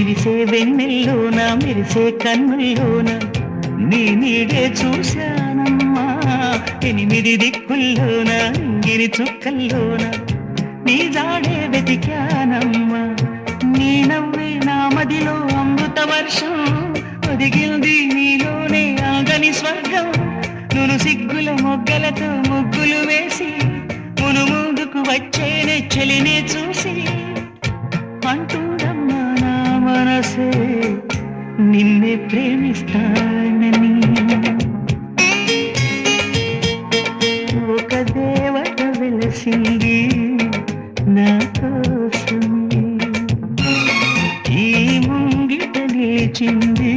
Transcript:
విరిసే వెన్నెల్లోన మెరిసే కన్నుల్లోన నీ నీడే చూశానమ్మా. 8 దిక్కుల్లోన ఇంగిరి చుక్కల్లోన నీ జాడే వెతికానమ్మా. నీ నవ్వే నా మదిలో అమృత వర్షం ఒదిగింది నీలోనే ఆగని స్వర్గం. నును సిగ్గుల మొగ్గలతో ముగ్గులు వేసి మును ముందుకు వచ్చేనే చెలినే చూసి అంటుందమ్మా నా మనసే నిన్నే ప్రేమిస్తానని. ఒక దేవత వెలసింది నా కోసమే ఈ ముంగిట నిలిచింది